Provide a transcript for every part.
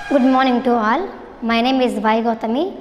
Good morning to all. My name is Vai Gautami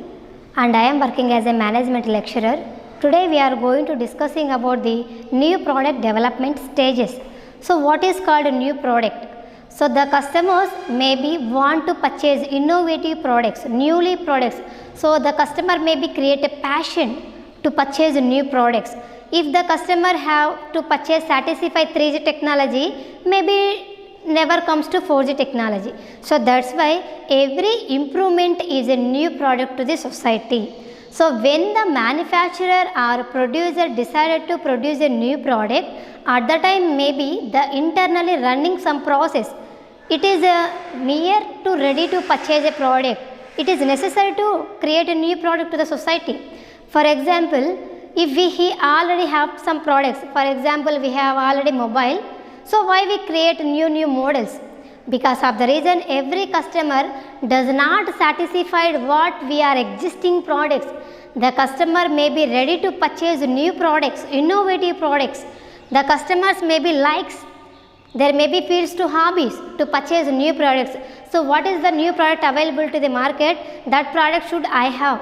and I am working as a management lecturer. Today we are going to discussing about the new product development stages. So what is called a new product? So the customers maybe want to purchase innovative products, newly products. So the customer maybe create a passion to purchase new products. If the customer have to purchase satisfy 3G technology, maybe never comes to 4G technology. So that's why every improvement is a new product to the society. So when the manufacturer or producer decided to produce a new product, at the time maybe the internally running some process, it is near to ready to purchase a product. It is necessary to create a new product to the society. For example, if we already have some products, for example we have already mobile, so why we create new models? Because of the reason every customer does not satisfied what we are existing products. The customer may be ready to purchase new products, innovative products. The customers may be likes, there may be fields to hobbies to purchase new products. So what is the new product available to the market? That product should I have.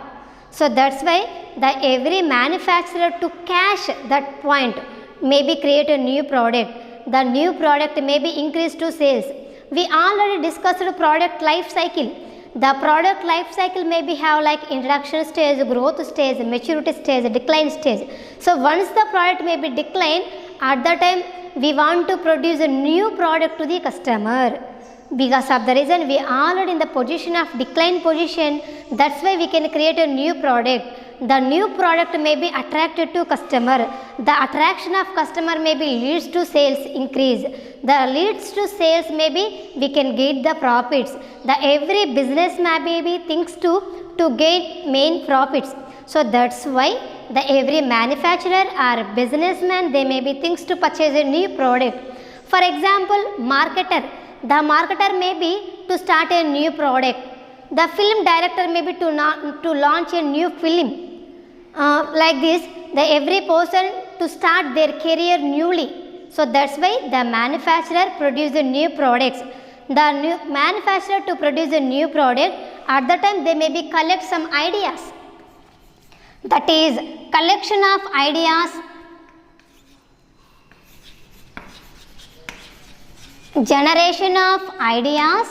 So that's why the every manufacturer to catch that point maybe create a new product. The new product may be increased to sales. We already discussed product life cycle. The product life cycle may be have like introduction stage, growth stage, maturity stage, decline stage. So once the product may be decline, at that time we want to produce a new product to the customer. Because of the reason we are already in the position of decline position, that's why we can create a new product. The new product may be attracted to customer. The attraction of customer may be leads to sales increase. The leads to sales maybe we can get the profits. The every business maybe thinks to gain main profits. So that's why the every manufacturer or businessman they may be thinks to purchase a new product. For example, marketer. The marketer may be to start a new product. The film director may be to launch a new film. Like this, the every person to start their career newly. So that's why the manufacturer produce the new products. The new manufacturer to produce a new product, at the time they may be collect some ideas. That is collection of ideas, generation of ideas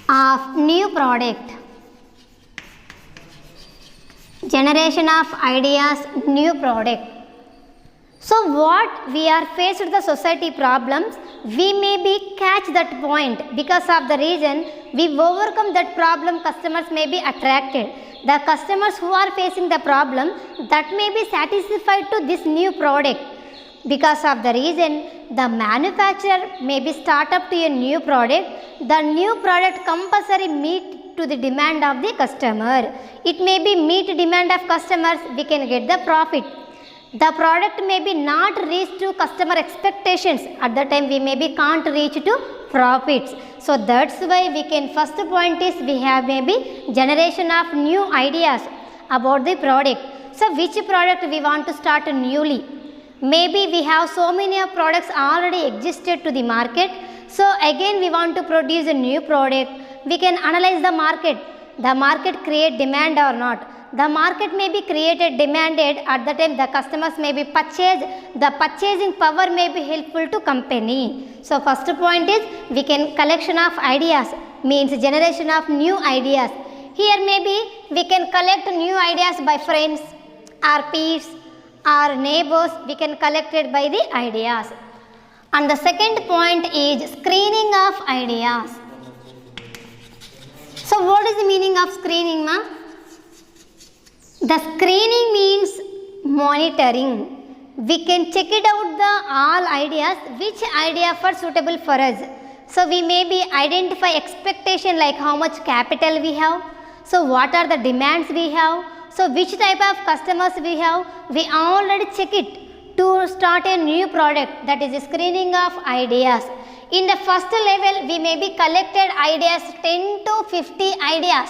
of new product. Generation of ideas, new product. So what we are faced with the society problems, we may be catch that point. Because of the reason we overcome that problem, customers may be attracted. The customers who are facing the problem, that may be satisfied to this new product. Because of the reason the manufacturer may be start up to a new product, the new product compulsory meet to the demand of the customer. It may be meet demand of customers, we can get the profit. The product may be not reach to customer expectations, at the time we may be can't reach to profits. So that's why we can first point is we have maybe generation of new ideas about the product. So which product we want to start newly? Maybe we have so many products already existed to the market. So again we want to produce a new product. We can analyze the market. The market create demand or not. The market may be created, demanded, at the time the customers may be purchased. The purchasing power may be helpful to company. So first point is we can collection of ideas, means generation of new ideas. Here maybe we can collect new ideas by friends or peers or neighbors, we can collect it by the ideas. And the second point is screening of ideas. So what is the meaning of screening, ma? The screening means monitoring. We can check it out the all ideas, which idea for suitable for us. So we may be identify expectation like how much capital we have. So what are the demands we have. So which type of customers we have, we already check it to start a new product, that is a screening of ideas. In the first level, we may be collected ideas 10 to 50 ideas.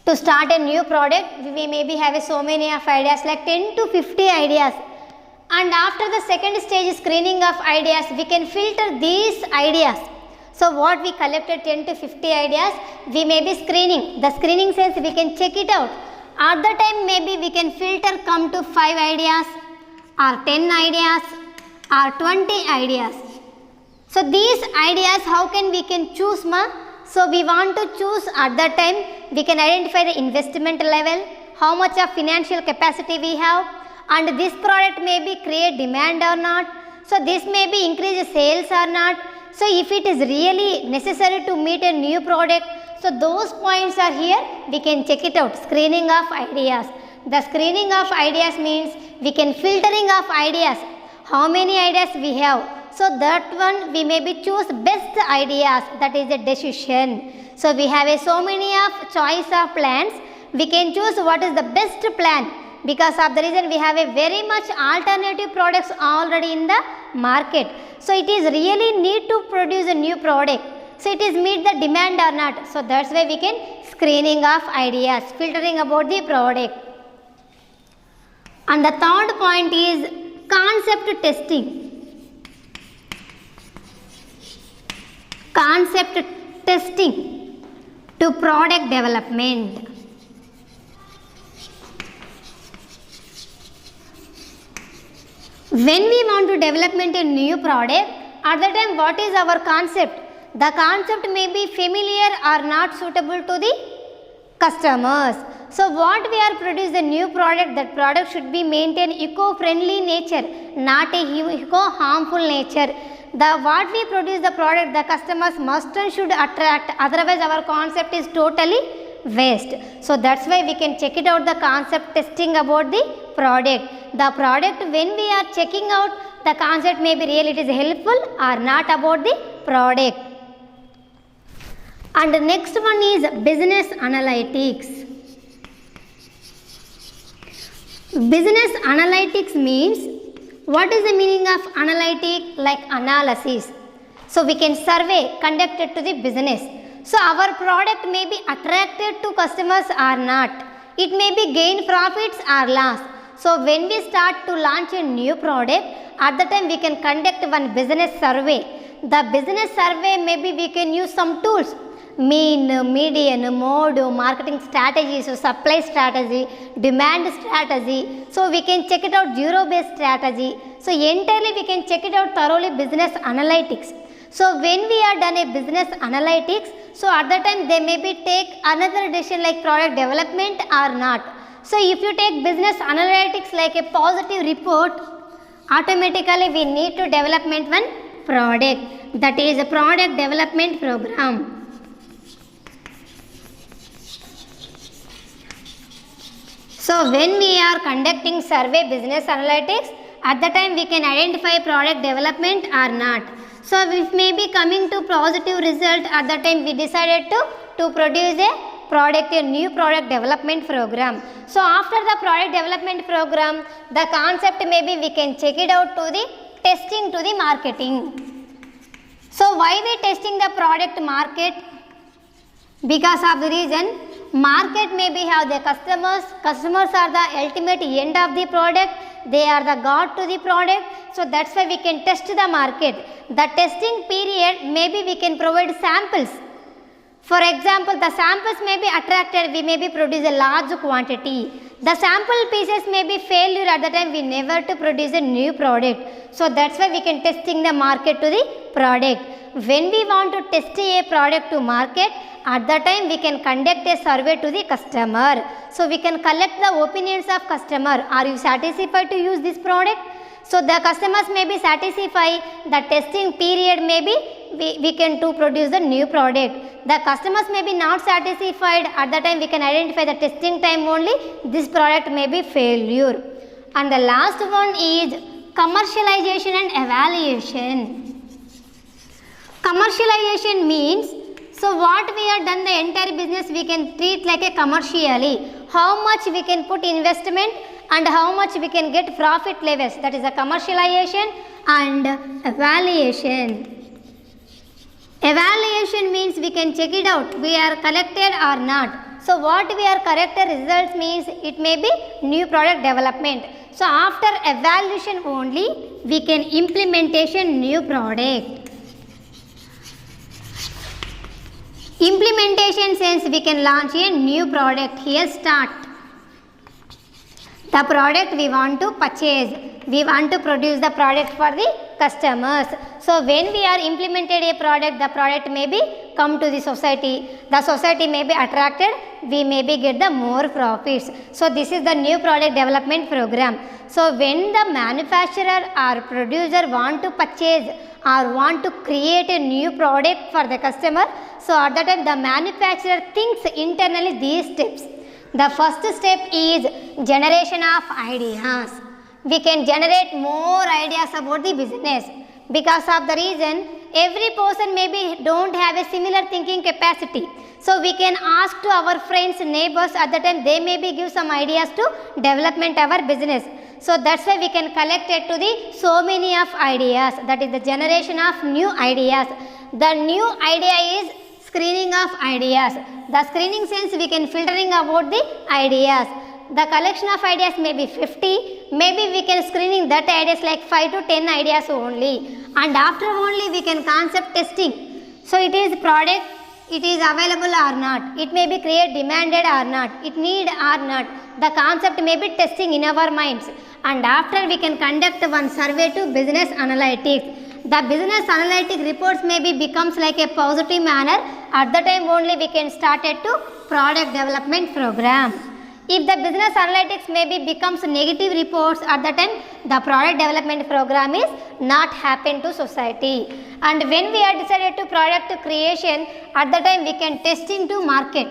To start a new product, we may be have so many of ideas like 10 to 50 ideas. And after the second stage screening of ideas, we can filter these ideas. So what we collected 10 to 50 ideas, we may be screening. The screening says we can check it out. At the time maybe we can filter come to 5 ideas or 10 ideas or 20 ideas. So these ideas how can we can choose ma? So we want to choose at that time we can identify the investment level, how much of financial capacity we have, and this product may be create demand or not. So this may be increase sales or not. So if it is really necessary to meet a new product, so those points are here, we can check it out. Screening of ideas. The screening of ideas means we can filtering of ideas. How many ideas we have? So that one we may be choose best ideas, that is a decision. So we have so many of choice of plans, we can choose what is the best plan. Because of the reason we have a very much alternative products already in the market. So it is really need to produce a new product. So it is meet the demand or not. So that's why we can screening of ideas, filtering about the product. And the third point is concept testing. Concept testing to product development. When we want to development a new product, at that time what is our concept? The concept may be familiar or not suitable to the customers. So what we are producing a new product, that product should be maintain eco-friendly nature, not a eco-harmful nature. What we produce the product, the customers must and should attract, otherwise our concept is totally waste. So that's why we can check it out the concept testing about the product. The product when we are checking out the concept may be real, it is helpful or not about the product. And the next one is business analytics. Business analytics means, what is the meaning of analytic? Like analysis. So we can survey conducted to the business. So our product may be attracted to customers or not. It may be gain profits or loss. So when we start to launch a new product, at the time we can conduct one business survey. The business survey maybe we can use some tools. Mean, median, mode, marketing strategy, so supply strategy, demand strategy. So we can check it out zero-based strategy. So entirely we can check it out thoroughly business analytics. So when we are done a business analytics, so at that time they may be take another decision like product development or not. So if you take business analytics like a positive report, automatically we need to development one product, that is a product development program. So when we are conducting survey business analytics, at the time we can identify product development or not. So if may be coming to positive result, at the time we decided to produce a product, a new product development program. So after the product development program, the concept maybe we can check it out to the testing to the marketing. So why we testing the product market? Because of the reason market maybe have the customers are the ultimate end of the product, they are the god to the product. So that's why we can test the market. The testing period maybe we can provide samples. For example, the samples may be attracted, we may be produce a large quantity. The sample pieces may be failure, at the time we never to produce a new product. So that's why we can testing the market to the product. When we want to test a product to market, at that time we can conduct a survey to the customer. So we can collect the opinions of customer. Are you satisfied to use this product? So the customers may be satisfied, the testing period may be we can to produce the new product. The customers may be not satisfied, at the time we can identify the testing time only, this product may be failure. And the last one is commercialization and evaluation. Commercialization means, so what we have done the entire business we can treat like a commercially. How much we can put investment and how much we can get profit levels, that is a commercialization and evaluation. Evaluation means we can check it out, we are collected or not. So what we are correct results means it may be new product development. So after evaluation only we can implementation new product. Implementation sense we can launch a new product. Here start. The product we want to purchase. We want to produce the product for the customers. So when we are implemented a product, the product may be come to the society. The society may be attracted. We may be get the more profits. So this is the new product development program. So when the manufacturer or producer want to purchase or want to create a new product for the customer, so at that time the manufacturer thinks internally these steps. The first step is generation of ideas. We can generate more ideas about the business. Because of the reason, every person maybe don't have a similar thinking capacity. So we can ask to our friends, neighbors, at the time they maybe give some ideas to development our business. So that's why we can collect it to the so many of ideas. That is the generation of new ideas. The new idea is screening of ideas. The screening sense we can filtering about the ideas. The collection of ideas may be 50, maybe we can screening that ideas like 5 to 10 ideas only, and after only we can concept testing. So it is product, it is available or not, it may be create demanded or not, it need or not. The concept may be testing in our minds, and after we can conduct one survey to business analytics. The business analytic reports maybe becomes like a positive manner. At the time only we can start it to product development program. If the business analytics maybe becomes negative reports, at the time the product development program is not happen to society. And when we are decided to product creation, at the time we can testing to market.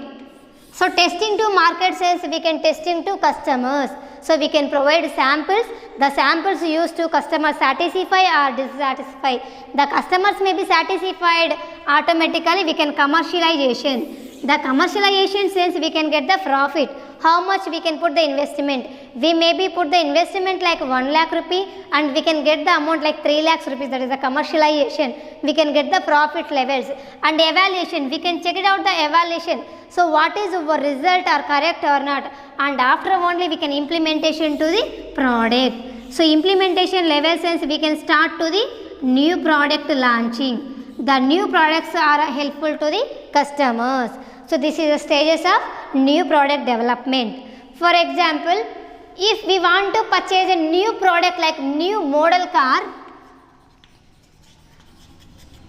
So testing to market says we can testing to customers. So we can provide samples. The samples used to customer satisfy or dissatisfy. The customers may be satisfied, automatically we can commercialization. The commercialization sense we can get the profit. How much we can put the investment? We maybe put the investment like 1 lakh rupee and we can get the amount like 3 lakhs rupees, that is the commercialization. We can get the profit levels. And evaluation, we can check it out the evaluation. So what is our result are correct or not, and after only we can implementation to the product. So implementation level sense we can start to the new product launching. The new products are helpful to the customers. So this is the stages of new product development. For example, if we want to purchase a new product like new model car,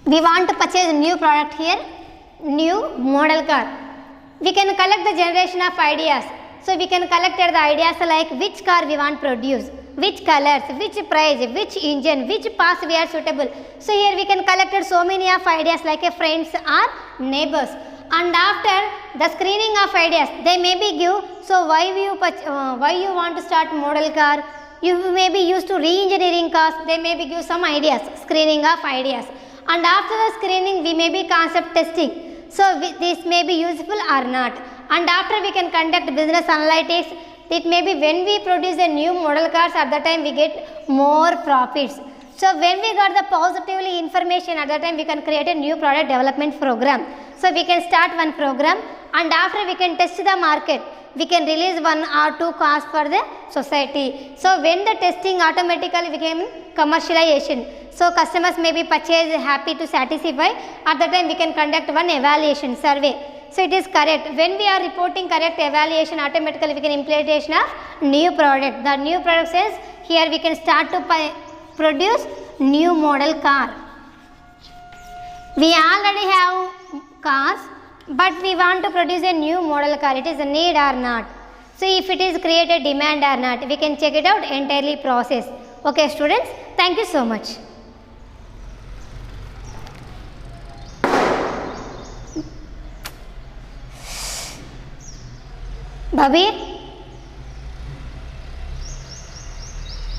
we want to purchase a new product here, new model car. We can collect the generation of ideas. So we can collect the ideas like which car we want to produce, which colors, which price, which engine, which parts we are suitable. So here we can collect so many of ideas like a friends or neighbors. And after the screening of ideas, they may be give, so why you want to start model car, you may be used to re-engineering cars, they may be give some ideas, screening of ideas. And after the screening we may be concept testing. So this may be useful or not. And after we can conduct business analytics, it may be when we produce a new model cars, at that time we get more profits. So when we got the positively information, at that time we can create a new product development program. So we can start one program and after we can test the market. We can release 1 or 2 cars for the society. So when the testing automatically became commercialization. So customers may be purchased happy to satisfy. At that time we can conduct one evaluation survey. So it is correct. When we are reporting correct evaluation, automatically we can implementation of new product. The new product says here we can start to produce new model car. We already have cars, but we want to produce a new model car. It is a need or not. So if it is created demand or not, we can check it out entirely process. Okay students, thank you so much. Bobby?